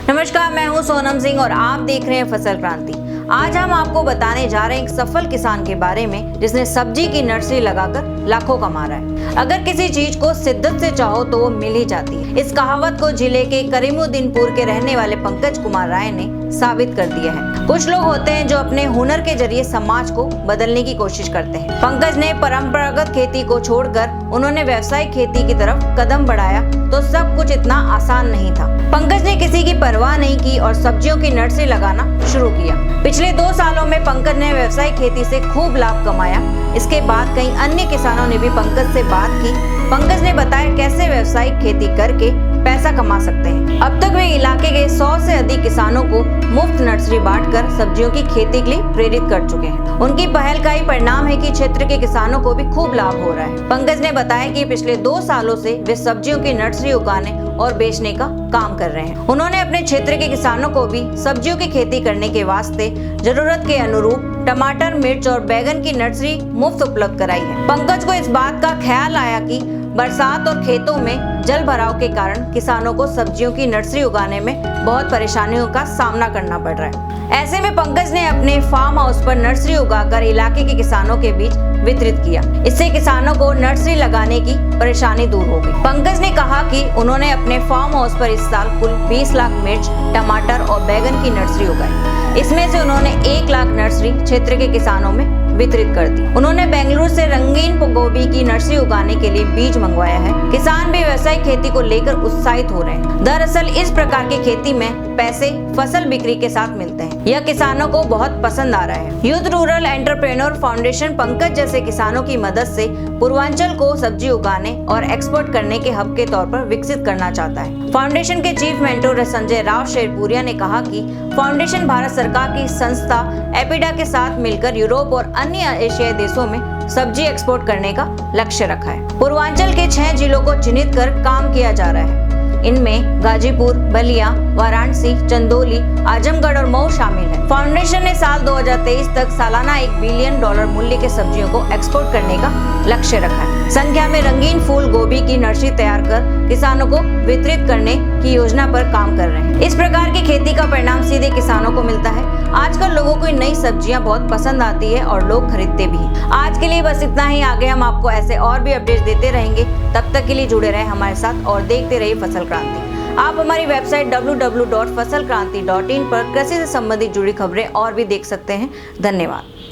नमस्कार, मैं हूं सोनम सिंह और आप देख रहे हैं फसल क्रांति। आज हम आपको बताने जा रहे हैं एक सफल किसान के बारे में जिसने सब्जी की नर्सरी लगाकर लाखों कमा रहा है। अगर किसी चीज को शिद्दत से चाहो तो वो मिल ही जाती है। इस कहावत को जिले के करीमुद्दीनपुर के रहने वाले पंकज कुमार राय ने साबित कर दिया है। कुछ लोग होते हैं जो अपने हुनर के जरिए समाज को बदलने की कोशिश करते हैं। पंकज ने परंपरागत खेती को छोड़कर उन्होंने व्यावसायिक खेती की तरफ कदम बढ़ाया तो सब कुछ इतना आसान नहीं था। पंकज ने किसी की परवाह नहीं की और सब्जियों की नर्सरी लगाना शुरू किया। पिछले 2 सालों में पंकज ने व्यावसायिक खेती से खूब लाभ कमाया। इसके बाद कई अन्य किसानों ने भी पंकज से बात की। पंकज ने बताया कैसे व्यावसायिक खेती करके पैसा कमा सकते हैं। अब तक वे इलाके के 100 से अधिक किसानों को मुफ्त नर्सरी बांटकर सब्जियों की खेती के लिए प्रेरित कर चुके हैं। उनकी पहल का ही परिणाम है कि क्षेत्र के किसानों को भी खूब लाभ हो रहा है। पंकज ने बताया कि पिछले 2 सालों से वे सब्जियों की नर्सरी उगाने और बेचने का काम कर रहे हैं। उन्होंने अपने क्षेत्र के किसानों को भी सब्जियों की खेती करने के वास्ते जरूरत के अनुरूप टमाटर, मिर्च और बैगन की नर्सरी मुफ्त उपलब्ध कराई है। पंकज को इस बात का ख्याल आया कि बरसात और खेतों में जल भराव के कारण किसानों को सब्जियों की नर्सरी उगाने में बहुत परेशानियों का सामना करना पड़ रहा है। ऐसे में पंकज ने अपने फार्म हाउस पर नर्सरी उगाकर इलाके के किसानों के बीच वितरित किया। इससे किसानों को नर्सरी लगाने की परेशानी दूर हो गई। पंकज ने कहा कि उन्होंने अपने फार्म हाउस पर इस साल कुल 20 लाख मिर्च, टमाटर और बैगन की नर्सरी उगाई। इसमें से उन्होंने 1 लाख नर्सरी क्षेत्र के किसानों में वितरित कर दी। उन्होंने बेंगलुरु से रंगीन गोभी की नर्सरी उगाने के लिए बीज मंगवाया है। किसान भी व्यावसायिक खेती को लेकर उत्साहित हो रहे हैं। दरअसल इस प्रकार की खेती में पैसे फसल बिक्री के साथ मिलते हैं। यह किसानों को बहुत पसंद आ रहा है। Youth rural entrepreneur foundation Pankaj जैसे किसानों की मदद से पूर्वांचल को सब्जी उगाने और एक्सपोर्ट करने के हब के तौर पर विकसित करना चाहता है। फाउंडेशन के चीफ मेंटोर संजय राव शेरपुरिया ने कहा कि फाउंडेशन भारत सरकार की संस्था एपिडा के साथ मिलकर यूरोप और अन्य एशियाई देशों में सब्जी एक्सपोर्ट करने का लक्ष्य रखा है। पूर्वांचल के 6 जिलों को चिन्हित कर काम किया जा रहा है। इनमें गाजीपुर, बलिया, वाराणसी, चंदौली, आजमगढ़ और मऊ शामिल है। फाउंडेशन ने साल 2023 तक सालाना $1 बिलियन मूल्य के सब्जियों को एक्सपोर्ट करने का लक्ष्य रखा है। संख्या में रंगीन फूल गोभी की नर्सरी तैयार कर किसानों को वितरित करने की योजना पर काम कर रहे हैं। इस प्रकार की खेती का परिणाम सीधे किसानों को मिलता है। आजकल लोगों को नई सब्जियां बहुत पसंद आती है और लोग खरीदते भी हैं। आज के लिए बस इतना ही। आगे हम आपको ऐसे और भी अपडेट्स देते रहेंगे। तब तक के लिए जुड़े रहे हमारे साथ और देखते रहिए फसल क्रांति। आप हमारी वेबसाइट www.fasalkranti.in पर कृषि से संबंधित जुड़ी खबरें और भी देख सकते हैं। धन्यवाद।